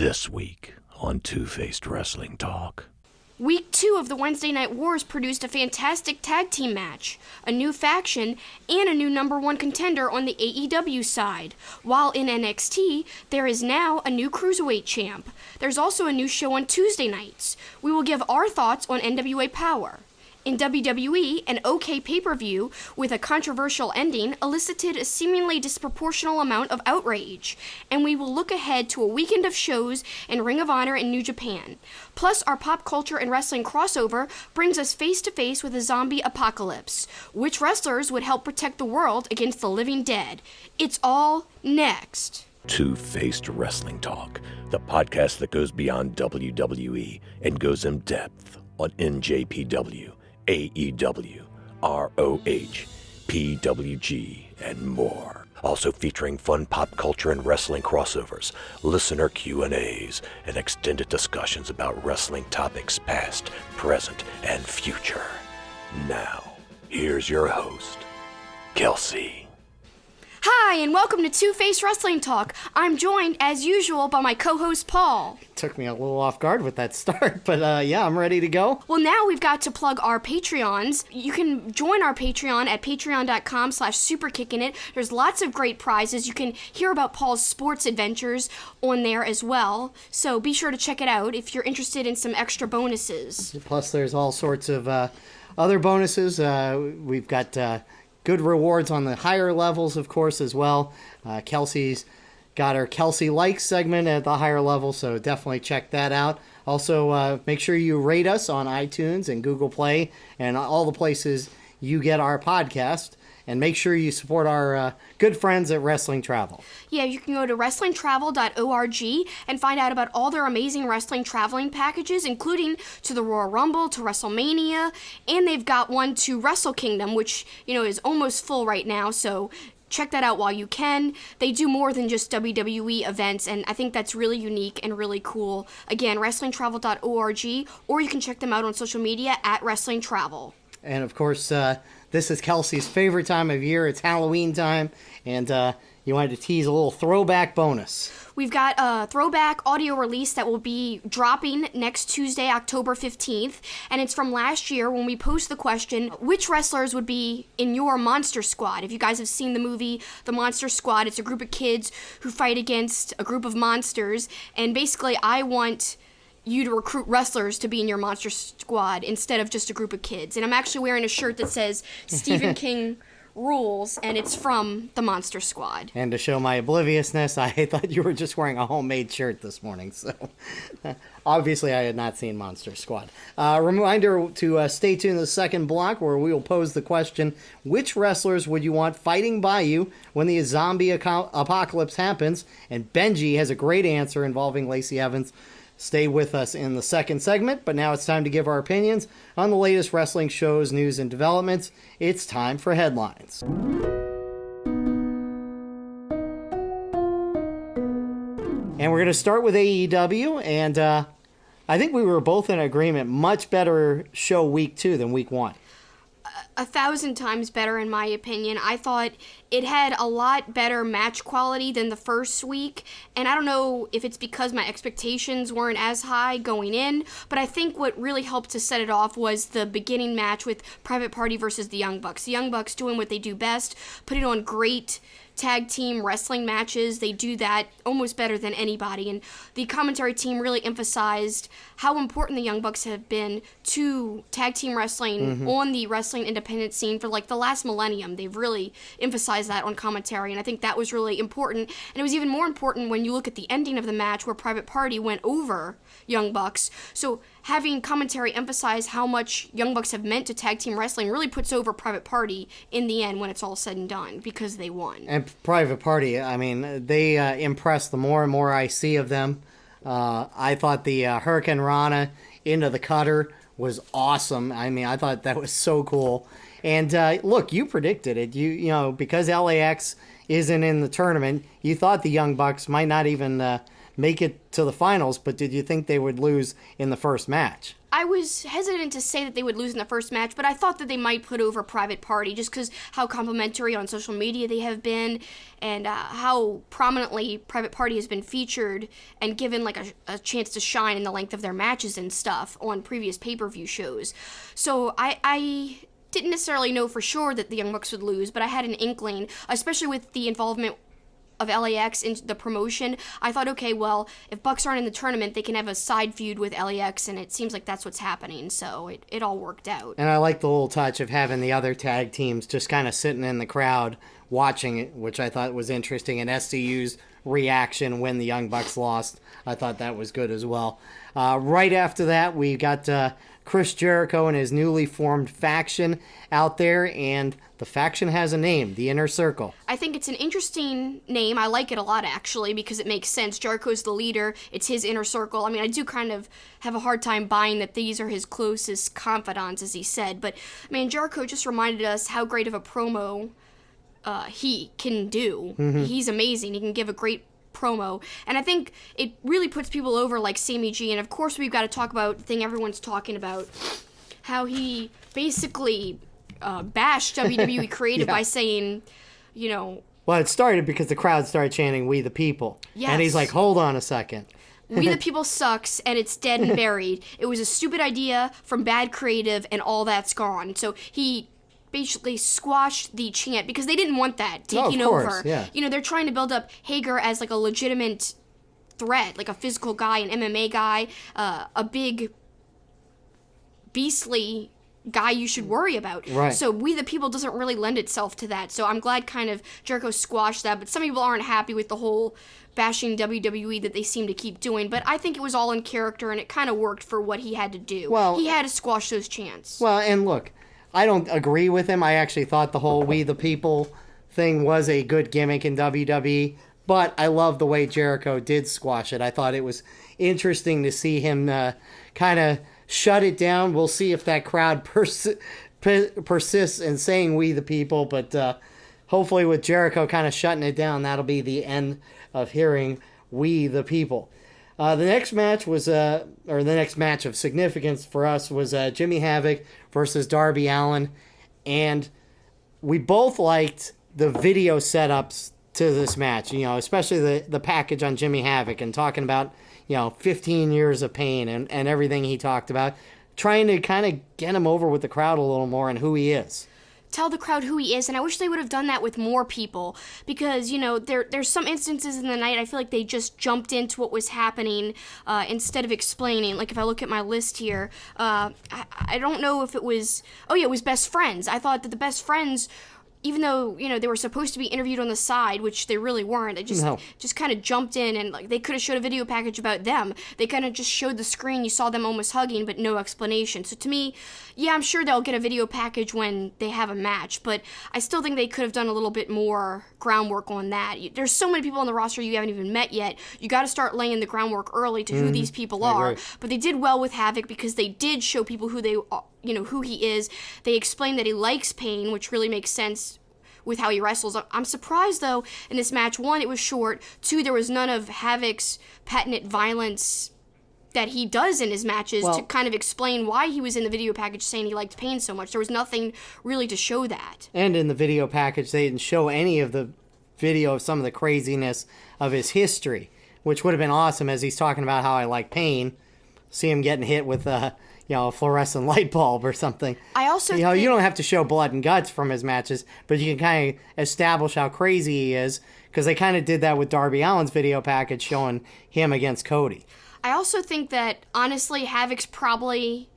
This week on Two-Faced Wrestling Talk. Week 2 of the Wednesday Night Wars produced a fantastic tag team match, a new faction, and a new number 1 contender on the AEW side. While in NXT, there is now a new Cruiserweight champ. There's also a new show on Tuesday nights. We will give our thoughts on NWA Powerrr. In WWE, an OK pay-per-view with a controversial ending elicited a seemingly disproportional amount of outrage, and we will look ahead to a weekend of shows in Ring of Honor and New Japan. Plus, our pop culture and wrestling crossover brings us face-to-face with a zombie apocalypse. Which wrestlers would help protect the world against the living dead? It's all next. Two-Faced Wrestling Talk, the podcast that goes beyond WWE and goes in depth on NJPW, AEW, ROH, PWG, and more. Also featuring fun pop culture and wrestling crossovers, listener Q&As, and extended discussions about wrestling topics past, present, and future. Now, here's your host, Kelsi. Hi, and welcome to Two-Faced Wrestling Talk. I'm joined, as usual, by my co-host, Paul. Took me a little off guard with that start, but yeah, I'm ready to go. Well, now we've got to plug our Patreons. You can join our Patreon at patreon.com/superkickinit. There's lots of great prizes. You can hear about Paul's sports adventures on there as well. So be sure to check it out if you're interested in some extra bonuses. Plus, there's all sorts of other bonuses. We've got good rewards on the higher levels, of course, as well. Kelsi's got her Kelsi Likes segment at the higher level, so definitely check that out. Also, make sure you rate us on iTunes and Google Play and all the places you get our podcast. And make sure you support our good friends at Wrestling Travel. Yeah, you can go to wrestlingtravel.org and find out about all their amazing wrestling traveling packages, including to the Royal Rumble, to WrestleMania, and they've got one to Wrestle Kingdom, which, is almost full right now, so check that out while you can. They do more than just WWE events, and I think that's really unique and really cool. Again, wrestlingtravel.org, or you can check them out on social media at Wrestling Travel. And, of course, this is Kelsi's favorite time of year. It's Halloween time, and you wanted to tease a little throwback bonus. We've got a throwback audio release that will be dropping next Tuesday, October 15th, and it's from last year when we posed the question, which wrestlers would be in your Monster Squad? If you guys have seen the movie The Monster Squad, it's a group of kids who fight against a group of monsters, and basically I want you to recruit wrestlers to be in your Monster Squad instead of just a group of kids. And I'm actually wearing a shirt that says Stephen King rules, and it's from the Monster Squad. And to show my obliviousness, I thought you were just wearing a homemade shirt this morning, so obviously I had not seen Monster Squad. Reminder to stay tuned to the second block where we will pose the question, which wrestlers would you want fighting by you when the zombie apocalypse happens? And Benji has a great answer involving Lacey Evans. Stay with us in the second segment, but now it's time to give our opinions on the latest wrestling shows, news, and developments. It's time for headlines. And we're going to start with AEW, and I think we were both in agreement, much better show week 2 than week 1. 1,000 times better in my opinion. I thought it had a lot better match quality than the first week, and I don't know if it's because my expectations weren't as high going in, but I think what really helped to set it off was the beginning match with Private Party versus the Young Bucks. The Young Bucks doing what they do best, putting on great tag team wrestling matches. They do that almost better than anybody, and the commentary team really emphasized how important the Young Bucks have been to tag team wrestling on the wrestling independent scene for like the last millennium. They've really emphasized that on commentary, and I think that was really important. And it was even more important when you look at the ending of the match where Private Party went over Young Bucks. So having commentary emphasize how much Young Bucks have meant to tag team wrestling really puts over Private Party in the end when it's all said and done, because they won. And Private Party, I mean, they impress the more and more I see of them. I thought the Hurricane Rana into the cutter was awesome. I mean, I thought that was so cool. And look, you predicted it. You know, because LAX isn't in the tournament, you thought the Young Bucks might not even make it to the finals, but did you think they would lose in the first match? I was hesitant to say that they would lose in the first match, but I thought that they might put over Private Party just because how complimentary on social media they have been and how prominently Private Party has been featured and given like a chance to shine in the length of their matches and stuff on previous pay-per-view shows. So I didn't necessarily know for sure that the Young Bucks would lose, but I had an inkling, especially with the involvement of LAX in the promotion. I thought, okay, well, if Bucks aren't in the tournament, they can have a side feud with LAX, and it seems like that's what's happening, so it all worked out. And I like the little touch of having the other tag teams just kind of sitting in the crowd watching it, which I thought was interesting, and SCU's reaction when the Young Bucks lost, I thought that was good as well. Right after that, we got Chris Jericho and his newly formed faction out there, and the faction has a name, the Inner Circle. I think it's an interesting name. I like it a lot, actually, because it makes sense. Jericho's the leader. It's his inner circle. I mean, I do kind of have a hard time buying that these are his closest confidants, as he said. But, man, Jericho just reminded us how great of a promo he can do. Mm-hmm. He's amazing. He can give a great promo, and I think it really puts people over like Sammy G. And of course we've got to talk about the thing everyone's talking about, how he basically bashed WWE Creative by saying, well, it started because the crowd started chanting "We the People." Yes. And he's like, hold on a second. We the People sucks, and it's dead and buried. It was a stupid idea from bad creative, and all that's gone. So he basically squashed the chant because they didn't want that taking over. Yeah. They're trying to build up Hager as like a legitimate threat, like a physical guy, an MMA guy, a big beastly guy you should worry about. Right. So We the People doesn't really lend itself to that. So I'm glad kind of Jericho squashed that, but some people aren't happy with the whole bashing WWE that they seem to keep doing, but I think it was all in character and it kind of worked for what he had to do. Well, he had to squash those chants. Well, and look, I don't agree with him. I actually thought the whole We the People thing was a good gimmick in WWE, but I love the way Jericho did squash it. I thought it was interesting to see him kind of shut it down. We'll see if that crowd persists in saying We the People, but hopefully with Jericho kind of shutting it down, that'll be the end of hearing We the People. The next match was, or the next match of significance for us was Jimmy Havoc versus Darby Allin, and we both liked the video setups to this match, especially the package on Jimmy Havoc and talking about, 15 years of pain and everything he talked about, trying to kind of get him over with the crowd a little more and who he is. Tell the crowd who he is, and I wish they would have done that with more people because, there's some instances in the night I feel like they just jumped into what was happening instead of explaining. Like, if I look at my list here, I don't know if it was... Oh, yeah, it was Best Friends. I thought that the Best Friends... Even though, they were supposed to be interviewed on the side, which they really weren't, they just kind of jumped in and like they could have showed a video package about them. They kind of just showed the screen, you saw them almost hugging, but no explanation. So to me, yeah, I'm sure they'll get a video package when they have a match, but I still think they could have done a little bit more groundwork on that. There's so many people on the roster you haven't even met yet. You got to start laying the groundwork early to who these people are. But they did well with Havoc because they did show people who they are. Who he is. They explain that he likes pain, which really makes sense with how he wrestles. I'm surprised, though, in this match, 1, it was short, 2, there was none of Havoc's patented violence that he does in his matches to kind of explain why he was in the video package saying he liked pain so much. There was nothing really to show that. And in the video package, they didn't show any of the video of some of the craziness of his history, which would have been awesome as he's talking about how I like pain. See him getting hit with a fluorescent light bulb or something. I also you don't have to show blood and guts from his matches, but you can kind of establish how crazy he is, because they kind of did that with Darby Allin's video package showing him against Cody. I also think that, honestly, Havoc's probably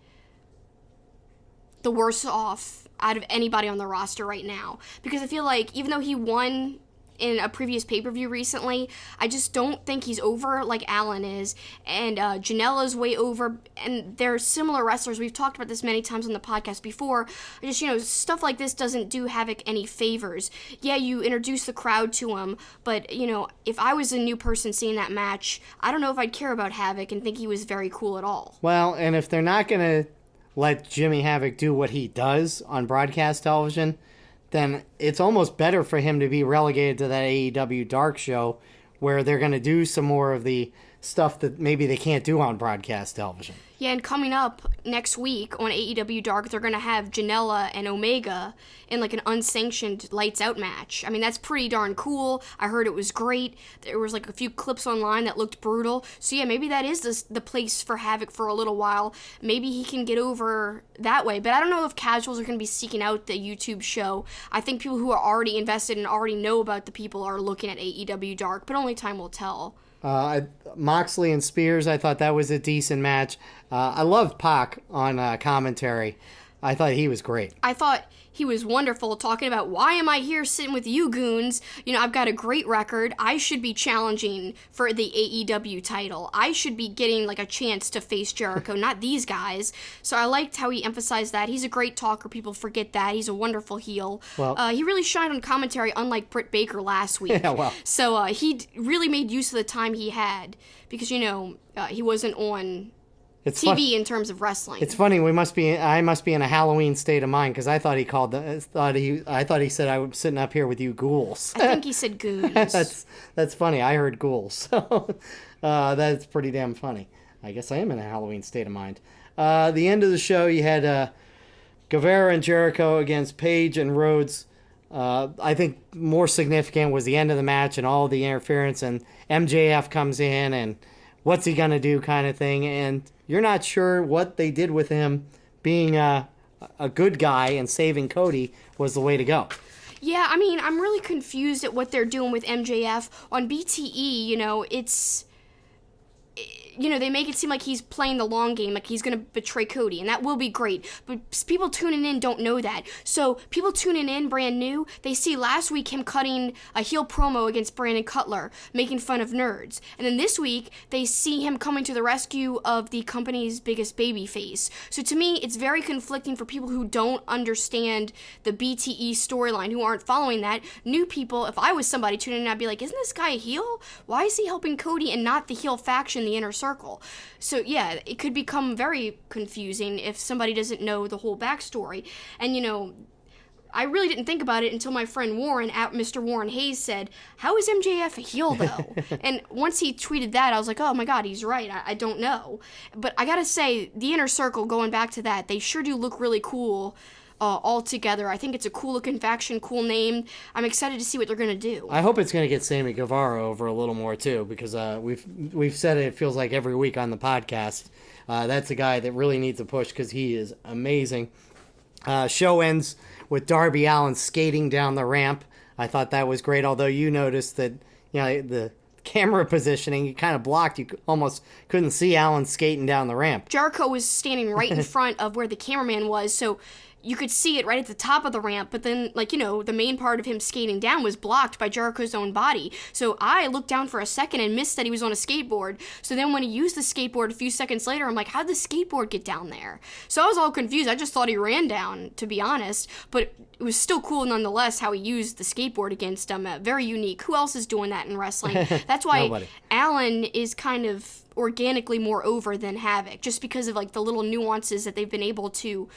the worst off out of anybody on the roster right now, because I feel like even though he won in a previous pay-per-view recently, I just don't think he's over like Allin is, and Janela's way over, and they're similar wrestlers. We've talked about this many times on the podcast before. I just, stuff like this doesn't do Havoc any favors. Yeah, you introduce the crowd to him, but, if I was a new person seeing that match, I don't know if I'd care about Havoc and think he was very cool at all. Well, and if they're not going to let Jimmy Havoc do what he does on broadcast television, then it's almost better for him to be relegated to that AEW Dark show where they're going to do some more of the stuff that maybe they can't do on broadcast television. Yeah, and coming up next week on AEW Dark, they're going to have Janela and Omega in like an unsanctioned lights out match. I mean, that's pretty darn cool. I heard it was great. There was like a few clips online that looked brutal. So yeah, maybe that is the place for Havoc for a little while. Maybe he can get over that way. But I don't know if casuals are going to be seeking out the YouTube show. I think people who are already invested and already know about the people are looking at AEW Dark, but only time will tell. Moxley and Spears, I thought that was a decent match. I loved Pac on commentary. I thought he was great. I thought he was wonderful, talking about, why am I here sitting with you goons? You know, I've got a great record. I should be challenging for the AEW title. I should be getting like a chance to face Jericho, not these guys. So I liked how he emphasized that. He's a great talker. People forget that. He's a wonderful heel. Well, he really shined on commentary, unlike Britt Baker last week. Yeah, well. So he really made use of the time he had because, you know, he wasn't on TV in terms of wrestling. It's funny. I must be in a Halloween state of mind because I thought he called. I thought he said I was sitting up here with you ghouls. I think he said goons. That's funny. I heard ghouls. So that's pretty damn funny. I guess I am in a Halloween state of mind. The end of the show, you had Guevara and Jericho against Page and Rhodes. I think more significant was the end of the match and all the interference, and MJF comes in and what's he gonna do kind of thing, and you're not sure what they did with him being a good guy and saving Cody was the way to go. Yeah, I mean, I'm really confused at what they're doing with MJF. On BTE, you know, they make it seem like he's playing the long game, like he's going to betray Cody, and that will be great. But people tuning in don't know that. So people tuning in brand new, they see last week him cutting a heel promo against Brandon Cutler, making fun of nerds. And then this week, they see him coming to the rescue of the company's biggest babyface. So to me, it's very conflicting for people who don't understand the BTE storyline, who aren't following that. New people, if I was somebody tuning in, I'd be like, isn't this guy a heel? Why is he helping Cody and not the heel faction, the inner circle? So yeah, it could become very confusing if somebody doesn't know the whole backstory. And you know, I really didn't think about it until my friend Warren, at Mr. Warren Hayes, said, how is MJF a heel though? And once he tweeted that, I was like, oh my god, he's right. I don't know. But I gotta say, the inner circle, going back to that, they sure do look really cool all together. I think it's a cool looking faction, cool name. I'm excited to see what they're gonna do. I hope it's gonna get Sammy Guevara over a little more too, because we've said it feels like every week on the podcast. That's a guy that really needs a push because he is amazing. Show ends with Darby Allin skating down the ramp. I thought that was great, although you noticed that, you know, the camera positioning, you kind of blocked. You almost couldn't see Allin skating down the ramp. Jericho was standing right in front of where the cameraman was, so you could see it right at the top of the ramp, but then, like, you know, the main part of him skating down was blocked by Jericho's own body. So I looked down for a second and missed that he was on a skateboard. So then when he used the skateboard a few seconds later, I'm like, how'd the skateboard get down there? So I was all confused. I just thought he ran down, to be honest. But it was still cool nonetheless how he used the skateboard against him. Very unique. Who else is doing that in wrestling? That's why Nobody. Allin is kind of organically more over than Havoc, just because of, like, the little nuances that they've been able to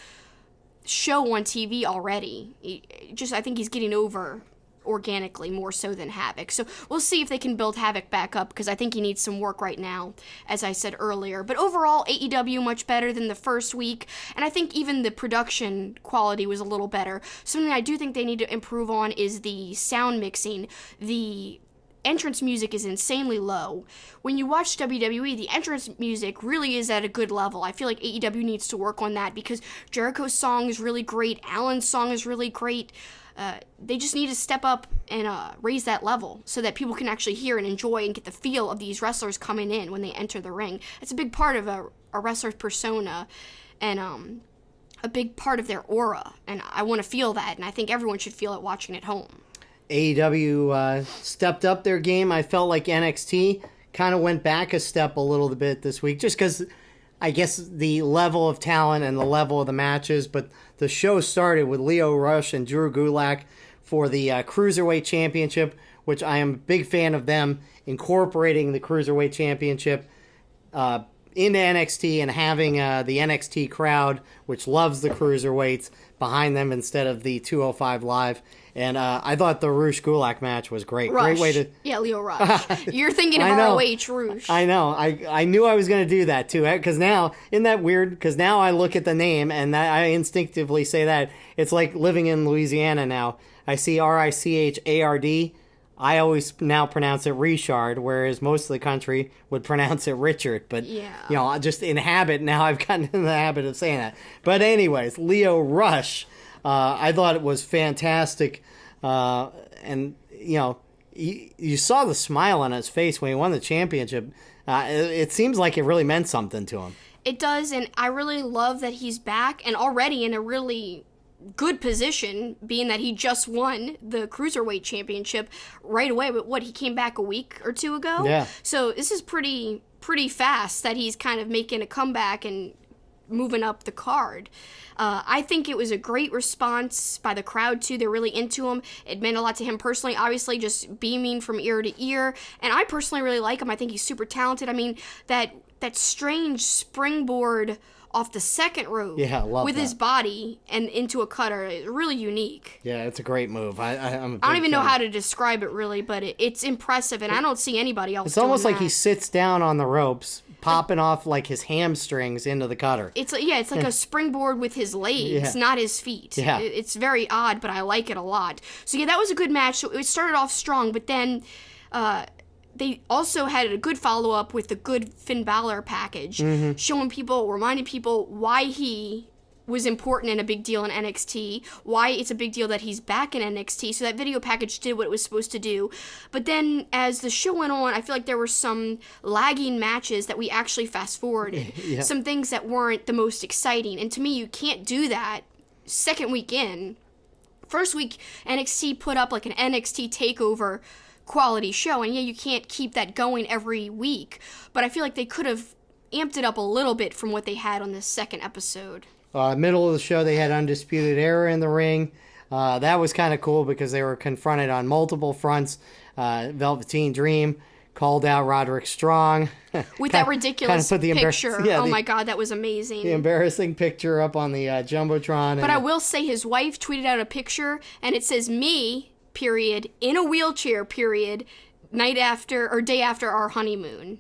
show on TV already. I think he's getting over organically more so than Havoc. So we'll see if they can build Havoc back up, because I think he needs some work right now, as I said earlier. But overall, AEW much better than the first week, and I think even the production quality was a little better. Something I do think they need to improve on is the sound mixing. The entrance music is insanely low. When you watch WWE, the entrance music really is at a good level. I feel like AEW needs to work on that, because Jericho's song is really great, Allen's song is really great. They just need to step up and raise that level so that people can actually hear and enjoy and get the feel of these wrestlers coming in when they enter the ring. It's a big part of a wrestler's persona, and a big part of their aura, and I want to feel that, and I think everyone should feel it watching at home. AEW stepped up their game. I felt like NXT kind of went back a step a little bit this week, just because I guess the level of talent and the level of the matches. But the show started with Lio Rush and Drew Gulak for the Cruiserweight Championship, which I am a big fan of them incorporating the Cruiserweight Championship into NXT and having the NXT crowd, which loves the cruiserweights, behind them instead of the 205 Live. And I thought the Roosh Gulak match was great. Rush. Great way to... Yeah, Leo Rush. You're thinking of I know. ROH Roosh. I know. I knew I was going to do that, too. Because now, isn't that weird? Because now I look at the name, and I instinctively say that. It's like living in Louisiana now. I see Richard. I always now pronounce it Richard, whereas most of the country would pronounce it Richard. But, just in habit, now I've gotten in the habit of saying that. But anyways, Leo Rush, I thought it was fantastic. And, you saw the smile on his face when he won the championship. It seems like it really meant something to him. It does, and I really love that he's back and already in a really good position, being that he just won the Cruiserweight Championship right away. But he came back a week or two ago? Yeah. So this is pretty fast that he's kind of making a comeback and moving up the card. I think it was a great response by the crowd, too. They're really into him. It meant a lot to him personally, obviously, just beaming from ear to ear. And I personally really like him. I think he's super talented. I mean, that strange springboard off the second rope with his body and into a cutter is really unique. Yeah, it's a great move. I don't even know how to describe it, really, but it's impressive, and I don't see anybody else It's almost doing like he sits down on the ropes, popping off like his hamstrings into the cutter. It's like a springboard with his legs, not his feet. Yeah. It's very odd, but I like it a lot. So yeah, that was a good match. So it started off strong, but then they also had a good follow-up with the good Finn Balor package, reminding people why he was important and a big deal in NXT, why it's a big deal that he's back in NXT. So that video package did what it was supposed to do. But then as the show went on, I feel like there were some lagging matches that we actually fast-forwarded. Some things that weren't the most exciting. And to me, you can't do that second week in. First week, NXT put up like an NXT TakeOver quality show. And yeah, you can't keep that going every week. But I feel like they could have amped it up a little bit from what they had on this second episode. Middle of the show, they had Undisputed Era in the ring. That was kind of cool because they were confronted on multiple fronts. Velveteen Dream called out Roderick Strong. With that ridiculous picture. My God, that was amazing. The embarrassing picture up on the Jumbotron. But I will say his wife tweeted out a picture, and it says, me, period, in a wheelchair, period, day after our honeymoon.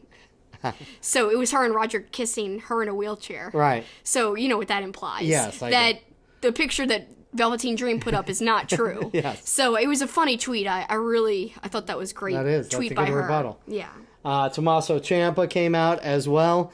So it was her and Roger kissing her in a wheelchair. Right. So you know what that implies. Yes, that the ppicture that Velveteen Dream put up is not true. Yes. So it was a funny tweet. I thought that was great. That's a good rebuttal. Yeah. Tommaso Ciampa came out as well.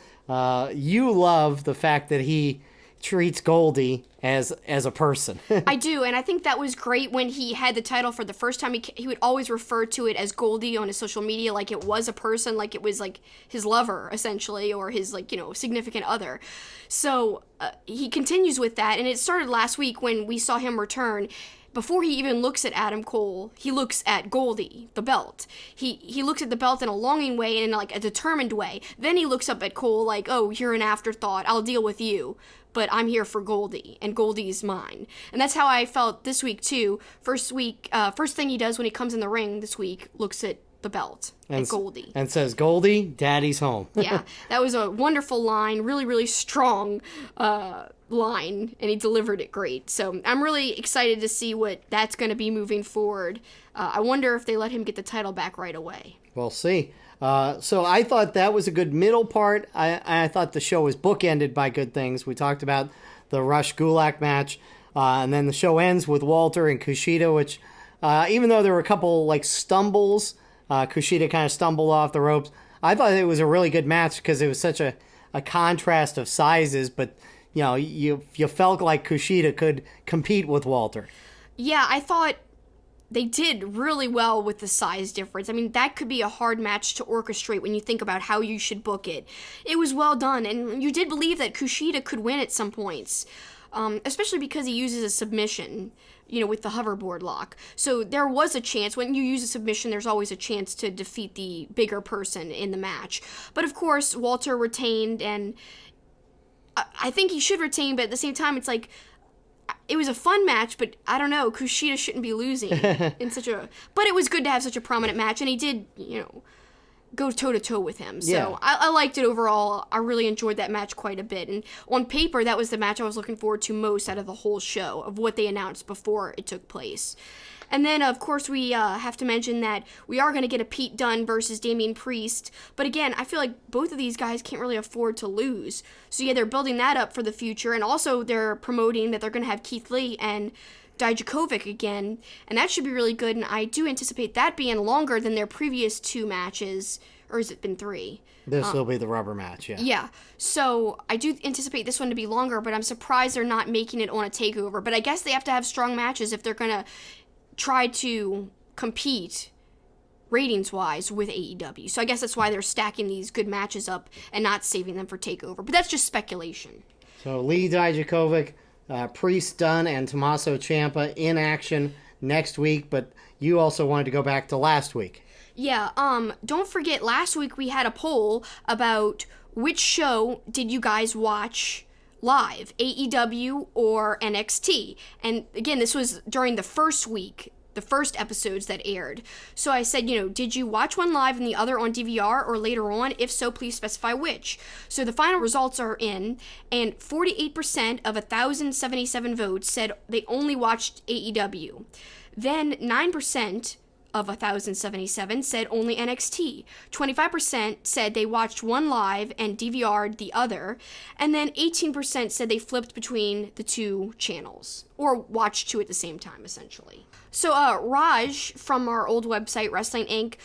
You love the fact that he treats Goldie as a person. I do, and I think that was great when he had the title for the first time. He would always refer to it as Goldie on his social media, like it was a person, like it was like his lover, essentially, or his significant other. So he continues with that, and it started last week when we saw him return. Before he even looks at Adam Cole, he looks at Goldie, the belt. He looks at the belt in a longing way and in like a determined way. Then he looks up at Cole like, oh, you're an afterthought. I'll deal with you. But I'm here for Goldie, and Goldie's mine. And that's how I felt this week, too. First thing he does when he comes in the ring this week, looks at the belt, at Goldie. And says, Goldie, Daddy's home. Yeah, that was a wonderful line, really, really strong line, and he delivered it great. So I'm really excited to see what that's going to be moving forward. I wonder if they let him get the title back right away. We'll see. So I thought that was a good middle part. I thought the show was bookended by good things. We talked about the Rush Gulak match, and then the show ends with Walter and Kushida, which even though there were a couple like stumbles, Kushida kind of stumbled off the ropes. I thought it was a really good match because it was such a contrast of sizes, but you felt like Kushida could compete with Walter. Yeah, I thought they did really well with the size difference. I mean, that could be a hard match to orchestrate when you think about how you should book it. It was well done, and you did believe that Kushida could win at some points, especially because he uses a submission, with the hoverboard lock. So there was a chance. When you use a submission, there's always a chance to defeat the bigger person in the match. But of course, Walter retained, and I think he should retain, but at the same time, it's like, it was a fun match, but I don't know, Kushida shouldn't be losing in but it was good to have such a prominent match, and he did, go toe-to-toe with him. So Yeah. I liked it overall. I really enjoyed that match quite a bit. And on paper, that was the match I was looking forward to most out of the whole show, of what they announced before it took place. And then, of course, we have to mention that we are going to get a Pete Dunne versus Damien Priest. But again, I feel like both of these guys can't really afford to lose. So yeah, they're building that up for the future. And also they're promoting that they're going to have Keith Lee and Dijakovic again. And that should be really good. And I do anticipate that being longer than their previous 2 matches. Or has it been 3? This will be the rubber match, yeah. Yeah, so I do anticipate this one to be longer, but I'm surprised they're not making it on a takeover. But I guess they have to have strong matches if they're going to try to compete ratings-wise with AEW. So I guess that's why they're stacking these good matches up and not saving them for takeover. But that's just speculation. So Lee Dijakovic, Priest, Dunn, and Tommaso Ciampa in action next week, but you also wanted to go back to last week. Yeah, don't forget, last week we had a poll about which show did you guys watch live, AEW or NXT. And again, this was during the first week, the first episodes that aired. So I said, did you watch one live and the other on DVR or later on? If so, please specify which. So the final results are in, and 48% of 1,077 votes said they only watched AEW. Then 9% of 1,077 said only NXT. 25% said they watched one live and DVR'd the other. And then 18% said they flipped between the 2 channels, or watched 2 at the same time, essentially. So Raj from our old website, Wrestling Inc.,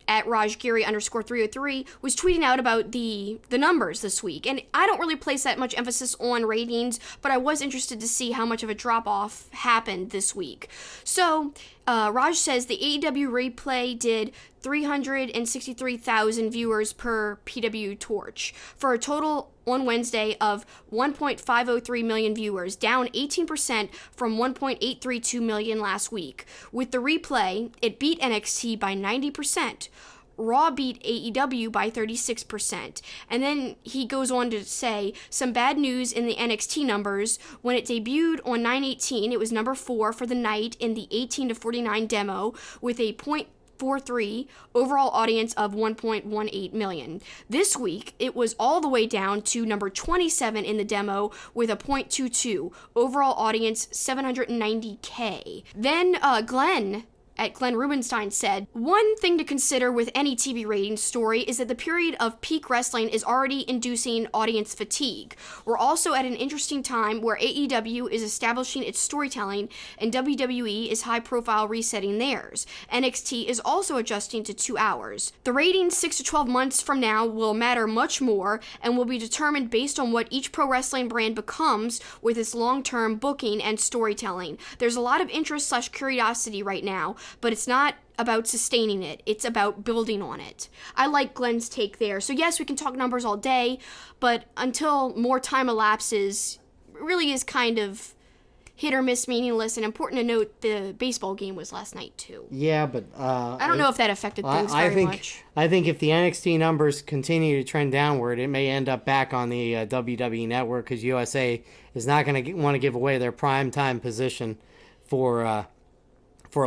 at RajGiri_303, was tweeting out about the numbers this week. And I don't really place that much emphasis on ratings, but I was interested to see how much of a drop-off happened this week. So Raj says the AEW replay did 363,000 viewers per PW Torch, for a total on Wednesday of 1.503 million viewers, down 18% from 1.832 million last week. With the replay, it beat NXT by 90%. Raw beat AEW by 36%. And then he goes on to say some bad news in the NXT numbers. When it debuted on 9/18, it was number 4 for the night in the 18 to 49 demo with a .43 overall audience of 1.18 million. This week, it was all the way down to number 27 in the demo with a .22 overall audience, 790K. Then Glenn at Glenn Rubenstein said, one thing to consider with any TV ratings story is that the period of peak wrestling is already inducing audience fatigue. We're also at an interesting time where AEW is establishing its storytelling and WWE is high profile resetting theirs. NXT is also adjusting to 2 hours. The ratings 6 to 12 months from now will matter much more and will be determined based on what each pro wrestling brand becomes with its long-term booking and storytelling. There's a lot of interest/curiosity right now, but it's not about sustaining it. It's about building on it. I like Glenn's take there. So yes, we can talk numbers all day, but until more time elapses, it really is kind of hit or miss, meaningless. And important to note, the baseball game was last night too. Yeah, but I don't know if that affected things very much. I think if the NXT numbers continue to trend downward, it may end up back on the WWE network, because USA is not going to want to give away their primetime position for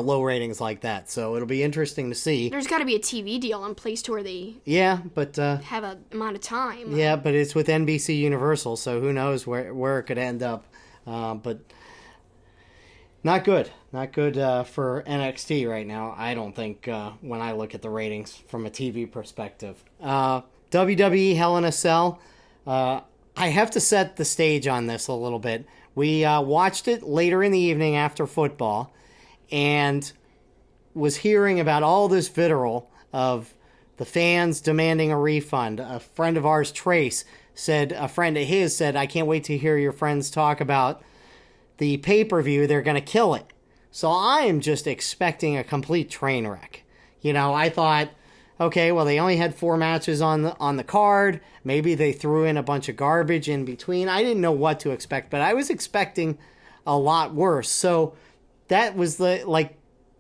low ratings like that. So it'll be interesting to see. There's got to be a TV deal in place to where they have an amount of time. Yeah, but it's with NBC Universal, so who knows where it could end up. But not good. Not good for NXT right now, I don't think, when I look at the ratings from a TV perspective. WWE Hell in a Cell. I have to set the stage on this a little bit. We watched it later in the evening after football, and was hearing about all this vitriol of the fans demanding a refund. A friend of ours, Trace, said, a friend of his said, I can't wait to hear your friends talk about the pay-per-view. They're going to kill it. So I am just expecting a complete train wreck. I thought, okay, well, they only had 4 matches on the card. Maybe they threw in a bunch of garbage in between. I didn't know what to expect, but I was expecting a lot worse. So that was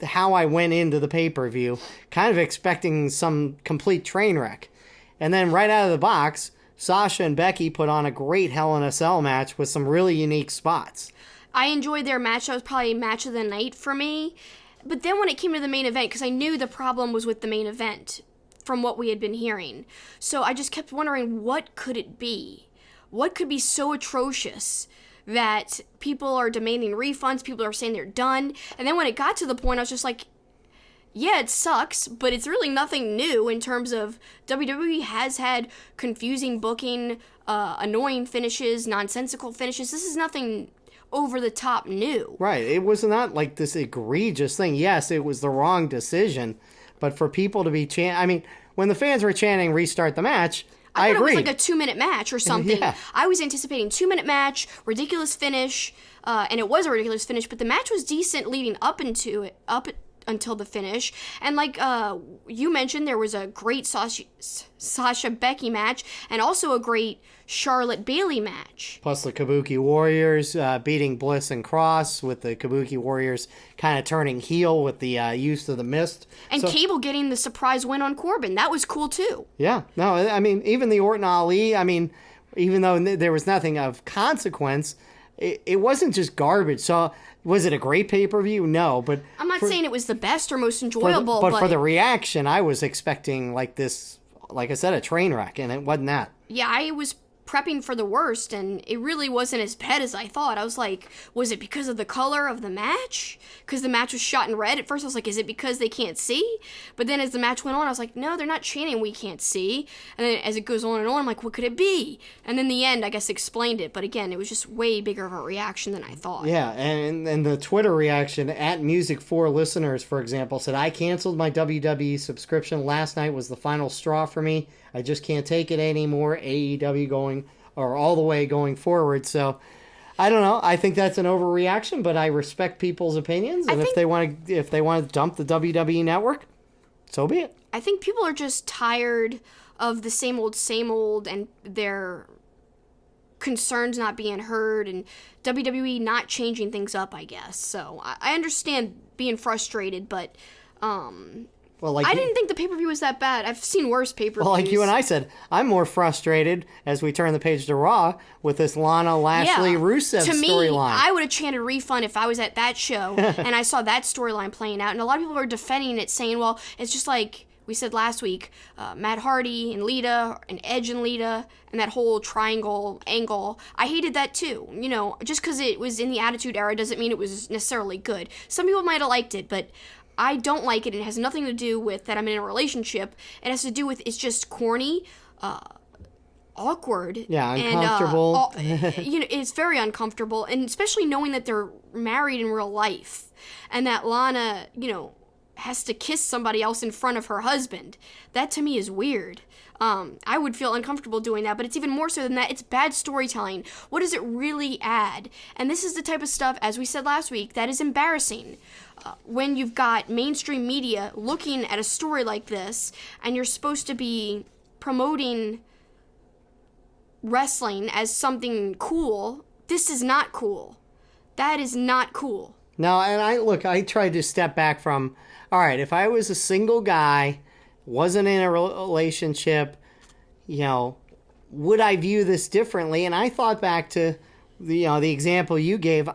how I went into the pay-per-view, kind of expecting some complete train wreck. And then right out of the box, Sasha and Becky put on a great Hell in a Cell match with some really unique spots. I enjoyed their match. That was probably match of the night for me. But then when it came to the main event, because I knew the problem was with the main event, from what we had been hearing. So I just kept wondering, what could it be? What could be so atrocious that people are demanding refunds, people are saying they're done? And then when it got to the point, I was just like, yeah, it sucks, but it's really nothing new in terms of WWE has had confusing booking, annoying finishes, nonsensical finishes. This is nothing over the top new. Right. It was not like this egregious thing. Yes, it was the wrong decision, but for people to be I mean, when the fans were chanting restart the match, I agree. It was like a 2-minute match or something. Yeah. I was anticipating 2-minute match, ridiculous finish, and it was a ridiculous finish, but the match was decent leading up until the finish. And like you mentioned, there was a great Sasha Becky match and also a great Charlotte Bayley match. Plus the Kabuki Warriors beating Bliss and Cross, with the Kabuki Warriors kind of turning heel with the use of the mist. And Cable getting the surprise win on Corbin. That was cool too. Yeah. No, I mean, even the Orton Ali, I mean, even though there was nothing of consequence, it wasn't just garbage. So was it a great pay-per-view? No, but I'm not saying it was the best or most enjoyable, but for the reaction, I was expecting like this, like I said, a train wreck, and it wasn't that. Yeah, I was prepping for the worst, and it really wasn't as bad as I thought. I was like, was it because of the color of the match? Because the match was shot in red. At first I was like, is it because they can't see? But then as the match went on, I was like, no, they're not chanting we can't see. And then as it goes on and on, I'm like, what could it be? And then the end, I guess, explained it. But again, it was just way bigger of a reaction than I thought. Yeah, and the Twitter reaction at Music4Listeners, for example, said, I canceled my WWE subscription. Last night was the final straw for me. I just can't take it anymore. AEW going, or all the way going forward. So I don't know. I think that's an overreaction, but I respect people's opinions. And if they want to dump the WWE network, so be it. I think people are just tired of the same old, and their concerns not being heard, and WWE not changing things up, I guess. So I understand being frustrated, but well, like I didn't think the pay-per-view was that bad. I've seen worse pay-per-views. Well, like you and I said, I'm more frustrated as we turn the page to Raw with this Lana Lashley Rusev storyline. To me, I would have chanted refund if I was at that show and I saw that storyline playing out. And a lot of people are defending it, saying, well, it's just like we said last week, Matt Hardy and Lita, and Edge and Lita, and that whole triangle angle. I hated that too. You know, just because it was in the Attitude Era doesn't mean it was necessarily good. Some people might have liked it, but I don't like it. It has nothing to do with that I'm in a relationship. It has to do with it's just corny, awkward. Yeah, uncomfortable. You know, it's very uncomfortable, and especially knowing that they're married in real life, and that Lana, you know, has to kiss somebody else in front of her husband. That to me is weird. I would feel uncomfortable doing that, but it's even more so than that. It's bad storytelling. What does it really add? And this is the type of stuff, as we said last week, that is embarrassing. When you've got mainstream media looking at a story like this, and you're supposed to be promoting wrestling as something cool, this is not cool. That is not cool. No, and I tried to step back from, all right, if I was a single guy, wasn't in a relationship, you know, would I view this differently? And I thought back to the example you gave.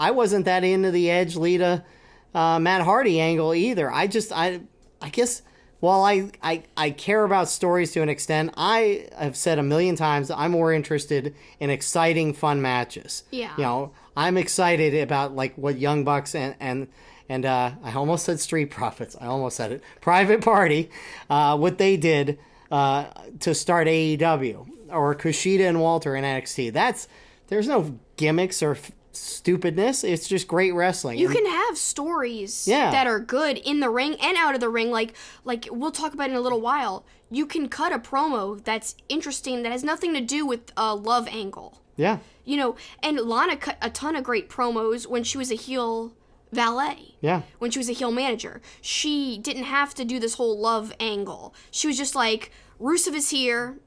I wasn't that into the Edge Lita Matt Hardy angle either. I guess while I care about stories to an extent, I have said a million times I'm more interested in exciting, fun matches. Yeah. You know, I'm excited about like what Young Bucks and I almost said Street Profits. I almost said it. Private Party, what they did to start AEW, or Kushida and Walter in NXT. There's no gimmicks or stupidness. It's just great wrestling. You can have stories that are good in the ring and out of the ring. Like we'll talk about in a little while. You can cut a promo that's interesting that has nothing to do with a love angle. Yeah. You know, and Lana cut a ton of great promos when she was a heel valet. Yeah. When she was a heel manager. She didn't have to do this whole love angle. She was just like, Rusev is here,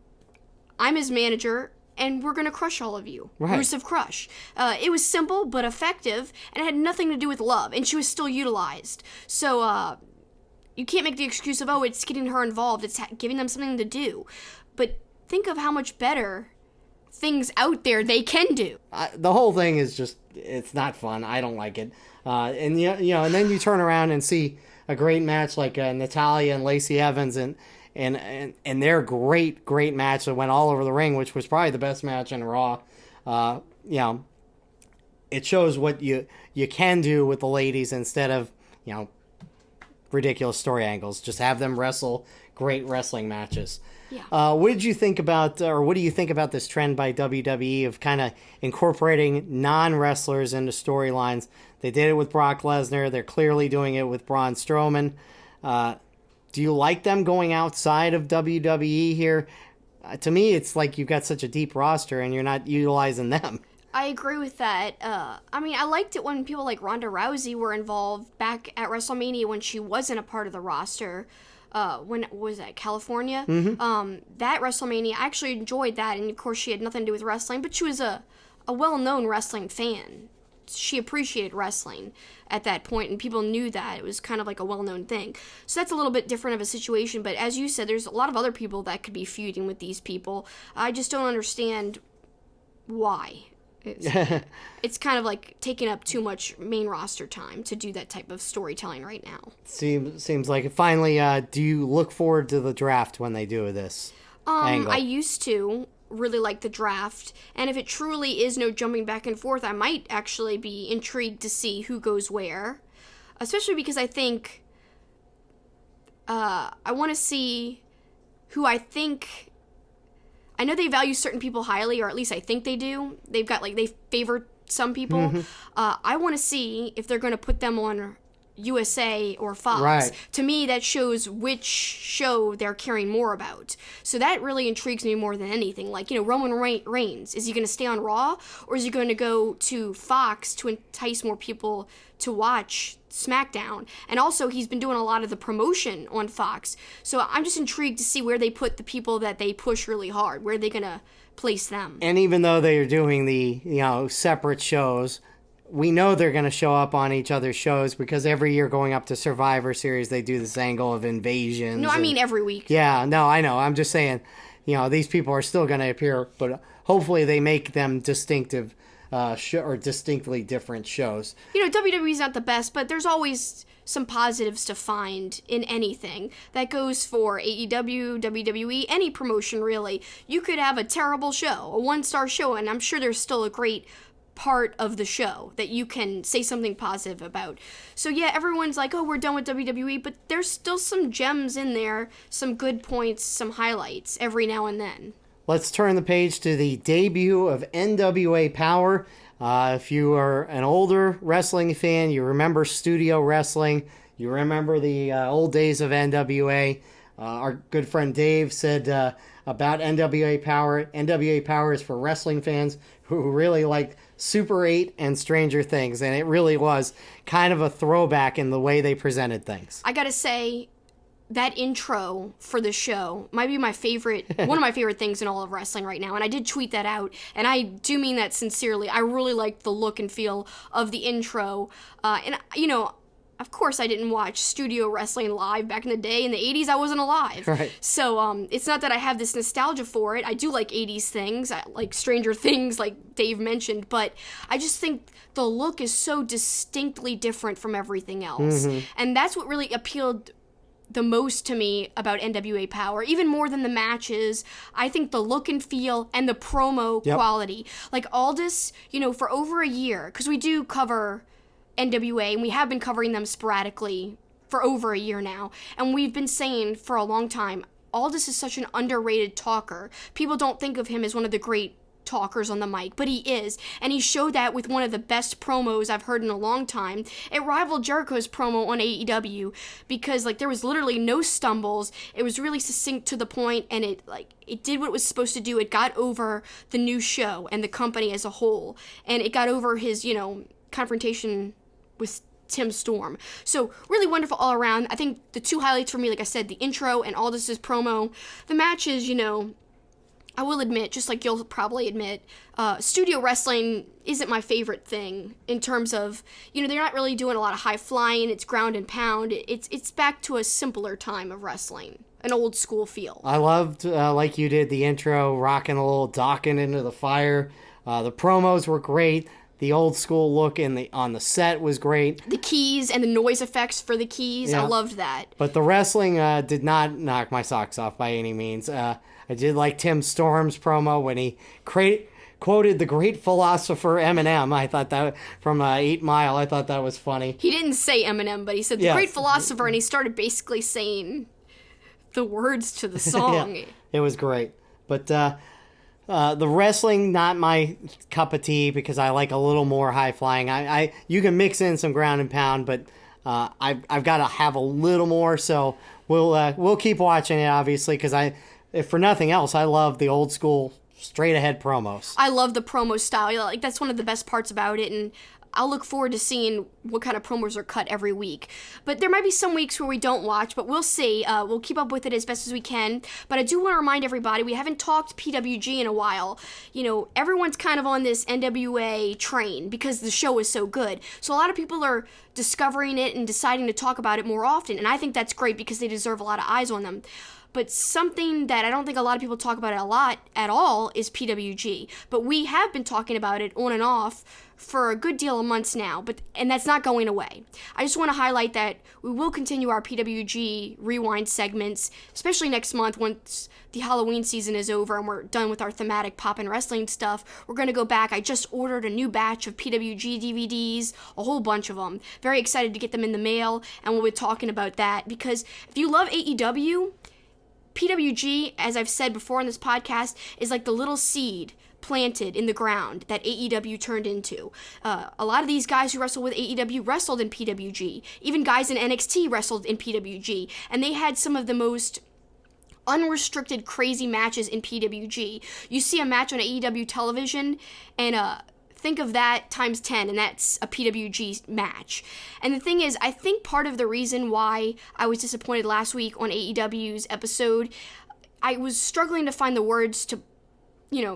I'm his manager, and we're going to crush all of you. Right. Rusev crush. It was simple but effective, and it had nothing to do with love, and she was still utilized. So, you can't make the excuse of, it's getting her involved, it's giving them something to do. But think of how much better things out there they can do. The whole thing is just, it's not fun. I don't like it. And then you turn around and see a great match like Natalya and Lacey Evans and and their great match that went all over the ring, which was probably the best match in Raw. It shows what you can do with the ladies instead of ridiculous story angles. Just have them wrestle great wrestling matches. Yeah. What did you think about, or what do you think about this trend by WWE of kind of incorporating non-wrestlers into storylines? They did it with Brock Lesnar. They're clearly doing it with Braun Strowman. Do you like them going outside of WWE here? To me, it's like you've got such a deep roster and you're not utilizing them. I agree with that. I liked it when people like Ronda Rousey were involved back at WrestleMania when she wasn't a part of the roster. When was that, California? Mm-hmm. That WrestleMania, I actually enjoyed that, and of course she had nothing to do with wrestling, but she was a well-known wrestling fan. She appreciated wrestling at that point, and people knew that. It was kind of like a well-known thing. So that's a little bit different of a situation, but as you said, there's a lot of other people that could be feuding with these people. I just don't understand why. It's kind of like taking up too much main roster time to do that type of storytelling right now. Seems like it. Finally, do you look forward to the draft when they do this angle? I used to really like the draft, and if it truly is no jumping back and forth, I might actually be intrigued to see who goes where, especially because I think I want to see who I know they value certain people highly, or at least I think they do. They've got, they favor some people. Mm-hmm. I want to see if they're going to put them on USA or Fox. Right. To me, that shows which show they're caring more about. So that really intrigues me more than anything. Like, Roman Reigns, is he going to stay on Raw, or is he going to go to Fox to entice more people to watch SmackDown? And also, he's been doing a lot of the promotion on Fox. So I'm just intrigued to see where they put the people that they push really hard. Where are they going to place them? And even though they are doing the separate shows, we know they're going to show up on each other's shows because every year going up to Survivor Series, they do this angle of invasions. No, I mean every week. Yeah, no, I know. I'm just saying, these people are still going to appear, but hopefully they make them distinctive or distinctly different shows. WWE's not the best, but there's always some positives to find in anything. That goes for AEW, WWE, any promotion really. You could have a terrible show, a one-star show, and I'm sure there's still a great part of the show that you can say something positive about. So yeah, everyone's like, oh, we're done with WWE, but there's still some gems in there, some good points, some highlights every now and then. Let's turn the page to the debut of NWA Powerrr. If you are an older wrestling fan, you remember studio wrestling, you remember the old days of NWA. Our good friend Dave said about NWA Powerrr is for wrestling fans who really like Super 8 and Stranger Things, and it really was kind of a throwback in the way they presented things. I gotta say, that intro for the show might be my favorite, one of my favorite things in all of wrestling right now, and I did tweet that out, and I do mean that sincerely. I really like the look and feel of the intro, and of course I didn't watch studio wrestling live back in the day. In the 80s, I wasn't alive. Right. So it's not that I have this nostalgia for it. I do like 80s things, I like Stranger Things, like Dave mentioned, but I just think the look is so distinctly different from everything else. Mm-hmm. And that's what really appealed the most to me about NWA Powerrr, even more than the matches. I think the look and feel and the promo quality. Like Aldis, for over a year, because we do cover NWA, and we have been covering them sporadically for over a year now, and we've been saying for a long time, Aldis is such an underrated talker. People don't think of him as one of the great talkers on the mic, but he is, and he showed that with one of the best promos I've heard in a long time. It rivaled Jericho's promo on AEW because there was literally no stumbles. It was really succinct to the point, and it did what it was supposed to do. It got over the new show and the company as a whole, and it got over his confrontation with Tim Storm. So really wonderful all around. I think the two highlights for me, like I said, the intro and Aldis's promo. The matches, I will admit, just like you'll probably admit, studio wrestling isn't my favorite thing in terms of, they're not really doing a lot of high flying. It's ground and pound. It's back to a simpler time of wrestling, an old school feel. I loved, like you did, the intro, rocking a little Dawkins into the fire. The promos were great. The old school look on the set was great. The keys and the noise effects for the keys, I loved that. But the wrestling did not knock my socks off by any means. I did like Tim Storm's promo when he quoted the great philosopher Eminem. I thought that, from 8 Mile, I thought that was funny. He didn't say Eminem, but he said the great philosopher, and he started basically saying the words to the song. Yeah, it was great. But the wrestling, not my cup of tea, because I like a little more high flying. You can mix in some ground and pound, but I've got to have a little more. So we'll keep watching it, obviously, because if for nothing else, I love the old school straight ahead promos. I love the promo style. Like, that's one of the best parts about it, and I'll look forward to seeing what kind of promos are cut every week. But there might be some weeks where we don't watch, but we'll see. We'll keep up with it as best as we can. But I do want to remind everybody, we haven't talked PWG in a while. You know, everyone's kind of on this NWA train because the show is so good. So a lot of people are discovering it and deciding to talk about it more often. And I think that's great because they deserve a lot of eyes on them. But something that I don't think a lot of people talk about it a lot at all is PWG. But we have been talking about it on and off for a good deal of months now, and that's not going away. I just want to highlight that we will continue our PWG Rewind segments, especially next month once the Halloween season is over and we're done with our thematic pop and wrestling stuff. We're going to go back. I just ordered a new batch of PWG DVDs, a whole bunch of them. Very excited to get them in the mail, and we'll be talking about that because if you love AEW, PWG, as I've said before on this podcast, is like the little seed planted in the ground that AEW turned into. A lot of these guys who wrestle with AEW wrestled in PWG. Even guys in NXT wrestled in PWG. And they had some of the most unrestricted, crazy matches in PWG. You see a match on AEW television, and think of that times 10, and that's a PWG match. And the thing is, I think part of the reason why I was disappointed last week on AEW's episode, I was struggling to find the words to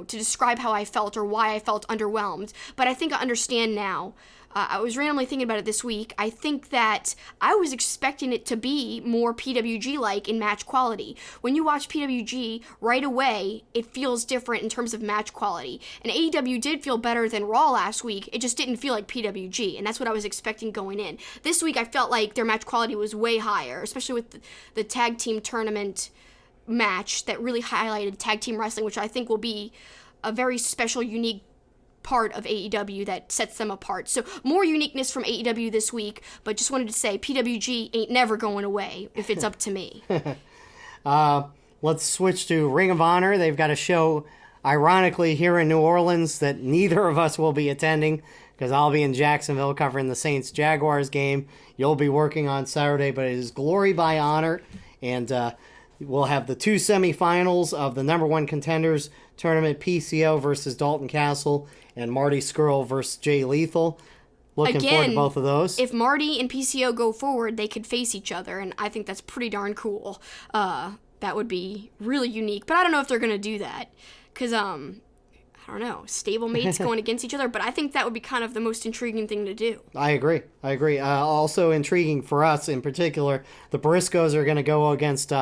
describe how I felt or why I felt underwhelmed. But I think I understand now. I was randomly thinking about it this week. I think that I was expecting it to be more PWG-like in match quality. When you watch PWG, right away, it feels different in terms of match quality. And AEW did feel better than Raw last week. It just didn't feel like PWG, and that's what I was expecting going in. This week, I felt like their match quality was way higher, especially with the tag team tournament match that really highlighted tag team wrestling, which I think will be a very special, unique part of AEW that sets them apart. So more uniqueness from AEW this week, but just wanted to say PWG ain't never going away if it's up to me. Let's switch to Ring of Honor. They've got a show, ironically, here in New Orleans that neither of us will be attending because I'll be in Jacksonville covering the Saints-Jaguars game. You'll be working on Saturday, but it is Glory by Honor, and we'll have the two semifinals of the number one contenders tournament, PCO versus Dalton Castle, and Marty Scurll versus Jay Lethal. Looking forward to both of those. If Marty and PCO go forward, they could face each other, and I think that's pretty darn cool. That would be really unique, but I don't know if they're going to do that, because, I don't know, stablemates going against each other, but I think that would be kind of the most intriguing thing to do. I agree. Also intriguing for us in particular, the Briscoes are going to go against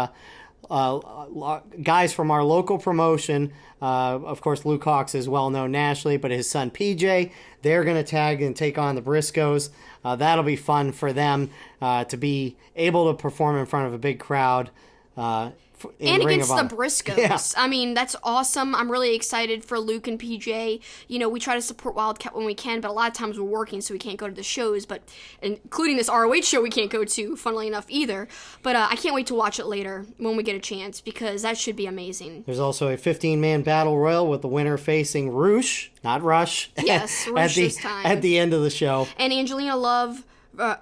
guys from our local promotion. Of course, Luke Hawx is well known nationally, but his son PJ, they're going to tag and take on the Briscoes. That'll be fun for them to be able to perform in front of a big crowd. And against the Briscoes. Yeah. I mean, that's awesome. I'm really excited for Luke and PJ. You know, we try to support Wildcat when we can, but a lot of times we're working, so we can't go to the shows, but including this ROH show we can't go to, funnily enough, either. But I can't wait to watch it later when we get a chance, because that should be amazing. There's also a 15-man battle royal with the winner facing Roosh, not Rush. Yes, Roosh this time. At the end of the show. And Angelina Love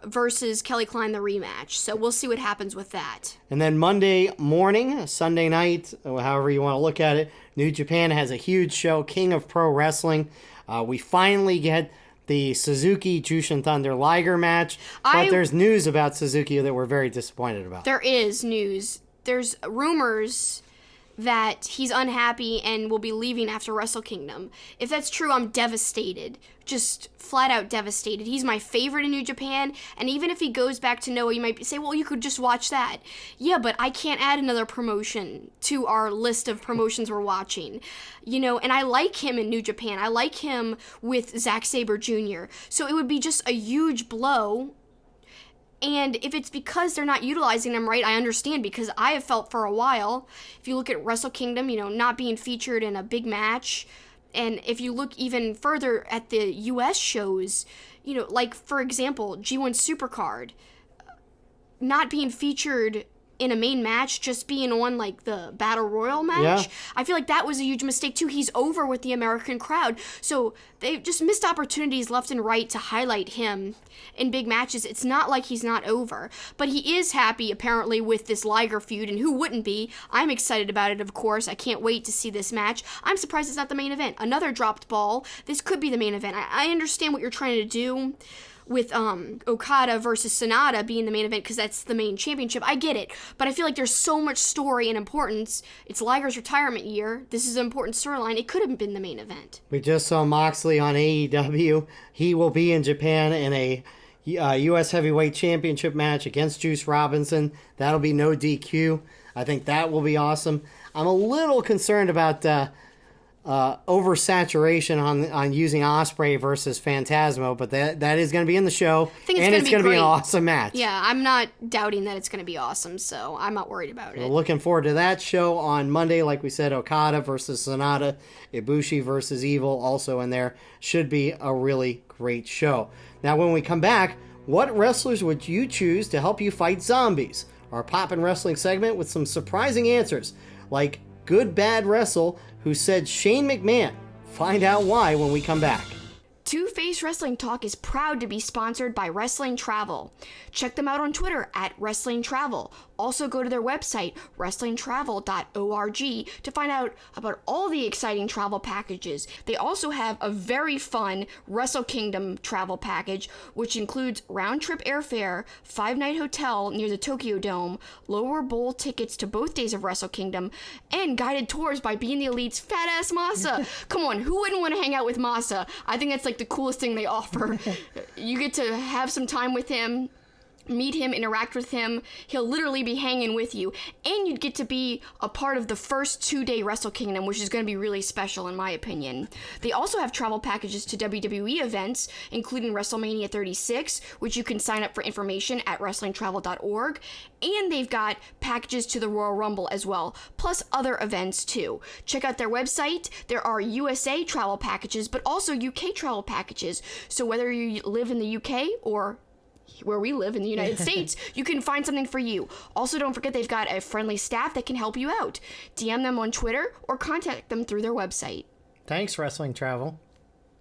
versus Kelly Klein, the rematch. So we'll see what happens with that. And then Monday morning, Sunday night, however you want to look at it, New Japan has a huge show, King of Pro Wrestling. We finally get the Suzuki Jushin Thunder Liger match, but there's news about Suzuki that we're very disappointed about. There is news. There's rumors that he's unhappy and will be leaving after Wrestle Kingdom. If that's true, I'm devastated. Just flat out devastated. He's my favorite in New Japan, and even if he goes back to Noah, you might say, well, you could just watch that. Yeah, but I can't add another promotion to our list of promotions we're watching. And I like him in New Japan. I like him with Zack Sabre Jr. So it would be just a huge blow. And if it's because they're not utilizing them right, I understand, because I have felt for a while, if you look at Wrestle Kingdom, not being featured in a big match, and if you look even further at the US shows, like, for example, G1 Supercard, not being featured in a main match, just being on, like, the Battle Royal match. Yeah. I feel like that was a huge mistake, too. He's over with the American crowd. So they've just missed opportunities left and right to highlight him in big matches. It's not like he's not over. But he is happy, apparently, with this Liger feud, and who wouldn't be? I'm excited about it, of course. I can't wait to see this match. I'm surprised it's not the main event. Another dropped ball. This could be the main event. I understand what you're trying to do with Okada versus Sonata being the main event because that's the main championship. I get it, but I feel like there's so much story and importance. It's Liger's retirement year. This is an important storyline. It could have been the main event. We just saw Moxley on AEW. He will be in Japan in a U.S. Heavyweight Championship match against Juice Robinson. That'll be no DQ. I think that will be awesome. I'm a little concerned about oversaturation on using Ospreay versus Phantasmo, but that is going to be in the show, and it's going to be an awesome match. Yeah, I'm not doubting that it's going to be awesome, so I'm not worried about it. We're looking forward to that show on Monday. Like we said, Okada versus Sonata, Ibushi versus Evil also in there. Should be a really great show. Now, when we come back, what wrestlers would you choose to help you fight zombies? Our Poppin' Wrestling segment with some surprising answers, like Good Bad Wrestle, who said Shane McMahon. Find out why when we come back. Two-Face Wrestling Talk is proud to be sponsored by Wrestling Travel. Check them out on Twitter at Wrestling Travel. Also go to their website, wrestlingtravel.org, to find out about all the exciting travel packages. They also have a very fun Wrestle Kingdom travel package, which includes round-trip airfare, 5-night hotel near the Tokyo Dome, lower bowl tickets to both days of Wrestle Kingdom, and guided tours by Being the Elite's fat-ass Masa. Come on, who wouldn't want to hang out with Masa? I think that's like the coolest thing they offer. You get to have some time with him, meet him, interact with him. He'll literally be hanging with you. And you'd get to be a part of the first 2-day Wrestle Kingdom, which is going to be really special in my opinion. They also have travel packages to WWE events, including WrestleMania 36, which you can sign up for information at wrestlingtravel.org. And they've got packages to the Royal Rumble as well, plus other events too. Check out their website. There are USA travel packages, but also UK travel packages. So whether you live in the UK or where we live in the United States, you can find something for you. Also, don't forget they've got a friendly staff that can help you out. DM them on Twitter or contact them through their website. Thanks, Wrestling Travel.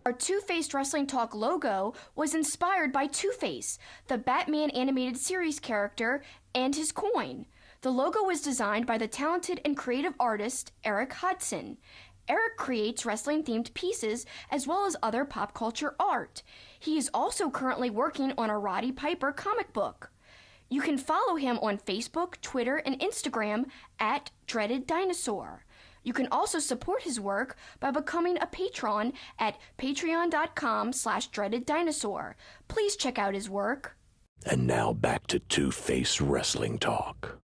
Our Two-Faced Wrestling Talk logo was inspired by Two-Face, the Batman animated series character, and his coin. The logo was designed by the talented and creative artist Eric Hudson. Eric creates wrestling-themed pieces as well as other pop culture art. He is also currently working on a Roddy Piper comic book. You can follow him on Facebook, Twitter, and Instagram at Dreaded Dinosaur. You can also support his work by becoming a patron at patreon.com/dreadeddinosaur. Please check out his work. And now back to Two-Face Wrestling Talk.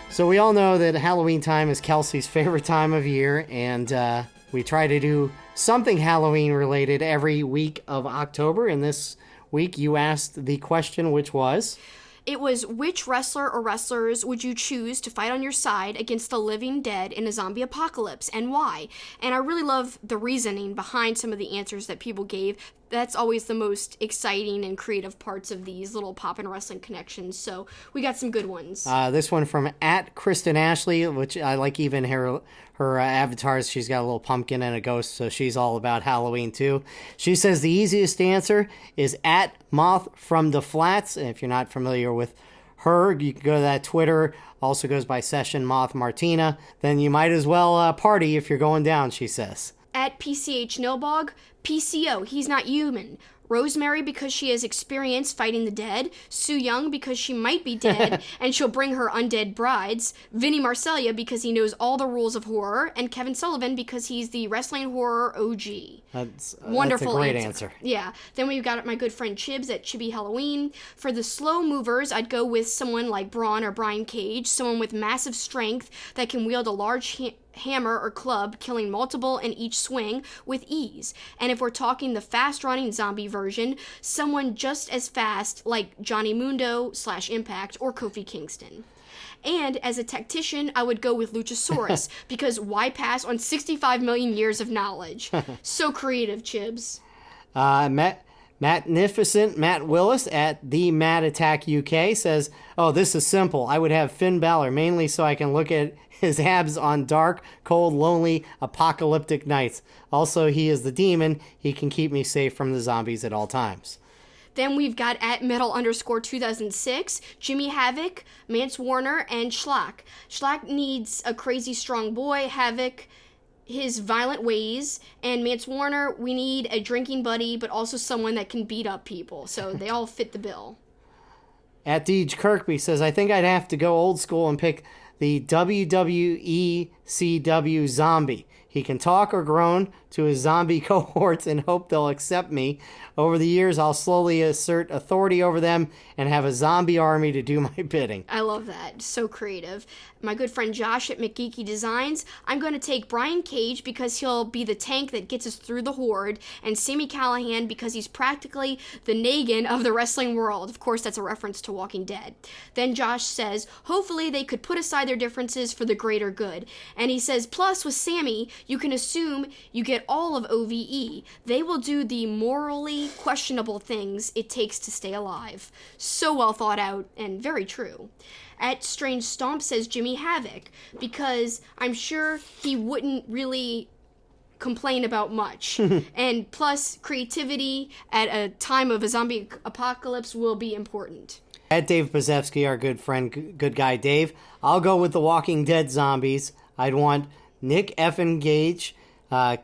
So we all know that Halloween time is Kelsi's favorite time of year, and we try to do something Halloween related every week of October. And this week you asked the question, which was? It was, which wrestler or wrestlers would you choose to fight on your side against the living dead in a zombie apocalypse, and why? And I really love the reasoning behind some of the answers that people gave. That's always the most exciting and creative parts of these little Poppin' Wrestling connections, so we got some good ones. This one from @Kristen Ashley, which I like even her avatars. She's got a little pumpkin and a ghost, so she's all about Halloween too. She says the easiest answer is @Moth from the Flats. And if you're not familiar with her, you can go to that Twitter. Also goes by Session Moth Martina. Then you might as well party if you're going down, she says. @PCH Nilbog, PCO, he's not human. Rosemary because she has experience fighting the dead, Sue Young because she might be dead and she'll bring her undead brides, Vinny Marseglia because he knows all the rules of horror, and Kevin Sullivan because he's the wrestling horror OG. That's Wonderful a great answer. Yeah. Then we've got my good friend Chibs at Chibi Halloween. For the slow movers, I'd go with someone like Braun or Brian Cage, someone with massive strength that can wield a large hammer or club, killing multiple in each swing with ease. And if we're talking the fast-running zombie version, someone just as fast like Johnny Mundo / Impact or Kofi Kingston. And as a tactician, I would go with Luchasaurus, because why pass on 65 million years of knowledge? So creative, Chibs. Magnificent Matt Willis at the Mad Attack UK says, "Oh, this is simple. I would have Finn Balor, mainly so I can look at his abs on dark, cold, lonely, apocalyptic nights. Also, he is the demon. He can keep me safe from the zombies at all times." Then we've got at metal_2006, Jimmy Havoc, Mance Warner, and Schlack. Schlack needs a crazy strong boy, Havoc his violent ways, and Mance Warner, we need a drinking buddy, but also someone that can beat up people. So they all fit the bill. At Deej Kirkby says, "I think I'd have to go old school and pick the WWE CW zombie. He can talk or groan to his zombie cohorts and hope they'll accept me. Over the years, I'll slowly assert authority over them and have a zombie army to do my bidding." I love that. So creative. My good friend Josh at McGeeky Designs, I'm going to take Brian Cage because he'll be the tank that gets us through the horde, and Sami Callihan because he's practically the Negan of the wrestling world. Of course, that's a reference to Walking Dead. Then Josh says, hopefully they could put aside their differences for the greater good. And he says, plus with Sami, you can assume you get all of OVE. They will do the morally questionable things it takes to stay alive. So well thought out and very true. At Strange Stomp says Jimmy Havoc, because I'm sure he wouldn't really complain about much. And plus, creativity at a time of a zombie apocalypse will be important. At Dave Bazewski, our good friend, good guy Dave, I'll go with the Walking Dead zombies. I'd want Nick Effin Gage,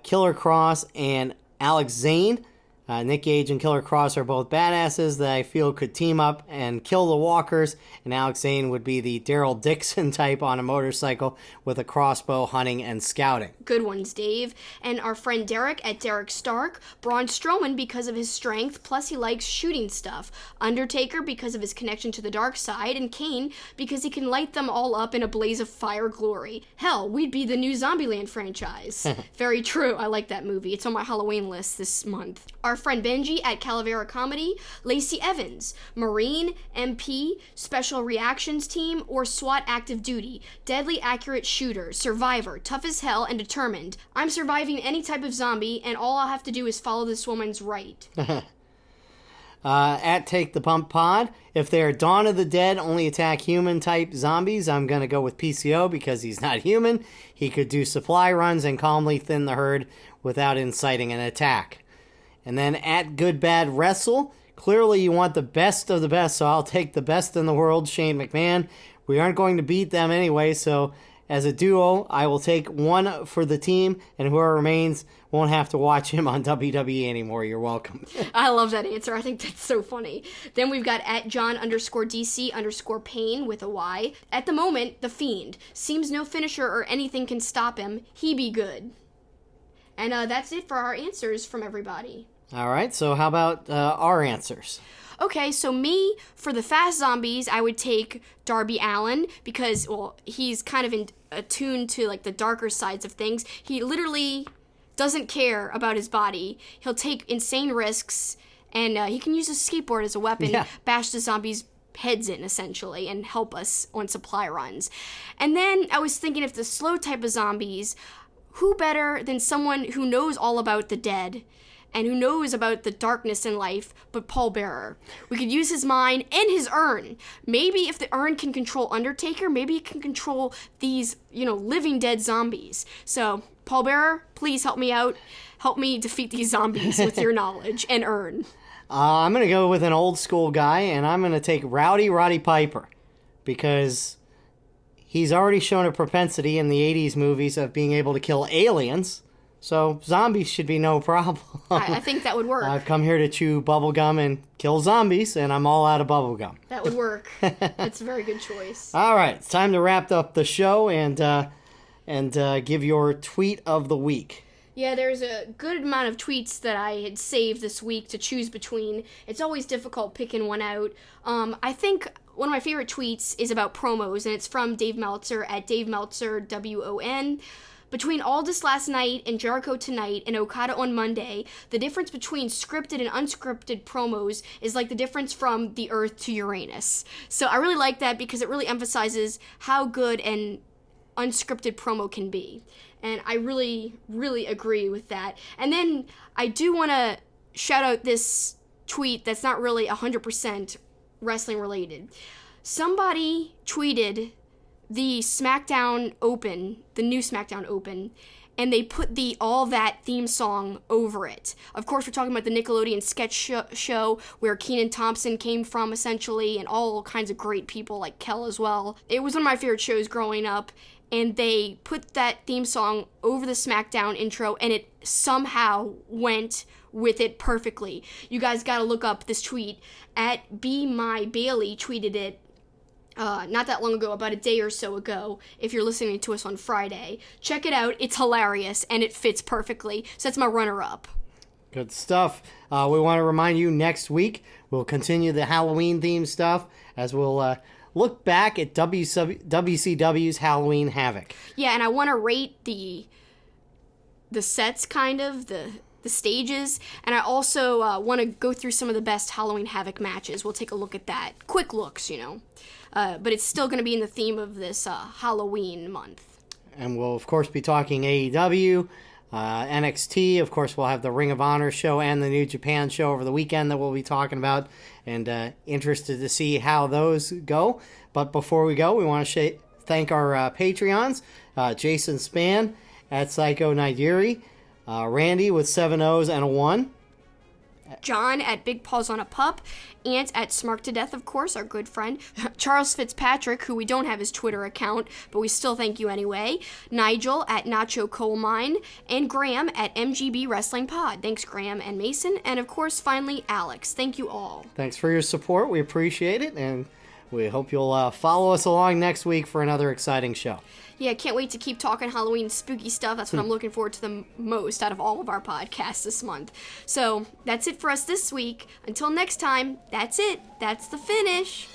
Killer Cross, and Alex Zane. Nick Gage and Killer Cross are both badasses that I feel could team up and kill the walkers, and Alex Zane would be the Daryl Dixon type on a motorcycle with a crossbow, hunting, and scouting. Good ones, Dave. And our friend Derek at Derek Stark, Braun Strowman because of his strength, plus he likes shooting stuff, Undertaker because of his connection to the dark side, and Kane because he can light them all up in a blaze of fire glory. Hell, we'd be the new Zombieland franchise. Very true. I like that movie. It's on my Halloween list this month. Our friend Benji at Calavera Comedy, Lacey Evans, Marine, MP, Special Reactions Team, or SWAT Active Duty, Deadly Accurate Shooter, Survivor, Tough as Hell, and Determined. I'm surviving any type of zombie, and all I'll have to do is follow this woman's right. At Take the Pump Pod, if they're Dawn of the Dead, only attack human-type zombies, I'm going to go with PCO because he's not human. He could do supply runs and calmly thin the herd without inciting an attack. And then at Good Bad Wrestle, clearly you want the best of the best, so I'll take the best in the world, Shane McMahon. We aren't going to beat them anyway, so as a duo, I will take one for the team, and whoever remains won't have to watch him on WWE anymore. You're welcome. I love that answer. I think that's so funny. Then we've got at John_DC_Payne with a Y. At the moment, The Fiend. Seems no finisher or anything can stop him. He be good. And that's it for our answers from everybody. All right, so how about our answers? Okay, so me, for the fast zombies, I would take Darby Allin because, well, he's kind of attuned to, like, the darker sides of things. He literally doesn't care about his body. He'll take insane risks, and he can use a skateboard as a weapon, bash the zombies' heads in, essentially, and help us on supply runs. And then I was thinking, if the slow type of zombies, who better than someone who knows all about the dead and who knows about the darkness in life, but Paul Bearer. We could use his mind and his urn. Maybe if the urn can control Undertaker, maybe it can control these, living dead zombies. So, Paul Bearer, please help me out. Help me defeat these zombies with your knowledge and urn. I'm going to go with an old school guy, and I'm going to take Rowdy Roddy Piper, because he's already shown a propensity in the 80s movies of being able to kill aliens. So zombies should be no problem. I think that would work. I've come here to chew bubblegum and kill zombies, and I'm all out of bubblegum. That would work. That's a very good choice. All right, it's time to wrap up the show and give your tweet of the week. Yeah, there's a good amount of tweets that I had saved this week to choose between. It's always difficult picking one out. I think one of my favorite tweets is about promos, and it's from Dave Meltzer at Dave Meltzer WON. Between Aldis last night and Jericho tonight and Okada on Monday, the difference between scripted and unscripted promos is like the difference from the Earth to Uranus. So I really like that because it really emphasizes how good an unscripted promo can be. And I really, really agree with that. And then I do want to shout out this tweet that's not really 100% wrestling related. Somebody tweeted the SmackDown Open, the new SmackDown Open, and they put the All That theme song over it. Of course, we're talking about the Nickelodeon sketch show where Kenan Thompson came from, essentially, and all kinds of great people like Kel as well. It was one of my favorite shows growing up, and they put that theme song over the SmackDown intro, and it somehow went with it perfectly. You guys gotta look up this tweet. At Be My Bailey tweeted it not that long ago, about a day or so ago, if you're listening to us on Friday. Check it out. It's hilarious, and it fits perfectly. So that's my runner-up. Good stuff. We want to remind you next week we'll continue the Halloween-themed stuff as we'll look back at WCW's Halloween Havoc. Yeah, and I want to rate the sets, kind of, the stages, and I also want to go through some of the best Halloween Havoc matches. We'll take a look at that. Quick looks, you know. But it's still going to be in the theme of this Halloween month. And we'll, of course, be talking AEW, NXT. Of course, we'll have the Ring of Honor show and the New Japan show over the weekend that we'll be talking about, and interested to see how those go. But before we go, we want to thank our Patreons, Jason Spann at Psycho Nigeri, Randy with 7 O's and a 1. John at Big Paws on a Pup, Ant at Smark to Death, of course, our good friend, Charles Fitzpatrick, who we don't have his Twitter account, but we still thank you anyway, Nigel at Nacho Coal Mine, and Graham at MGB Wrestling Pod. Thanks, Graham and Mason, and of course, finally, Alex. Thank you all. Thanks for your support. We appreciate it, and we hope you'll follow us along next week for another exciting show. Yeah, can't wait to keep talking Halloween spooky stuff. That's what I'm looking forward to the most out of all of our podcasts this month. So that's it for us this week. Until next time, that's it. That's the finish.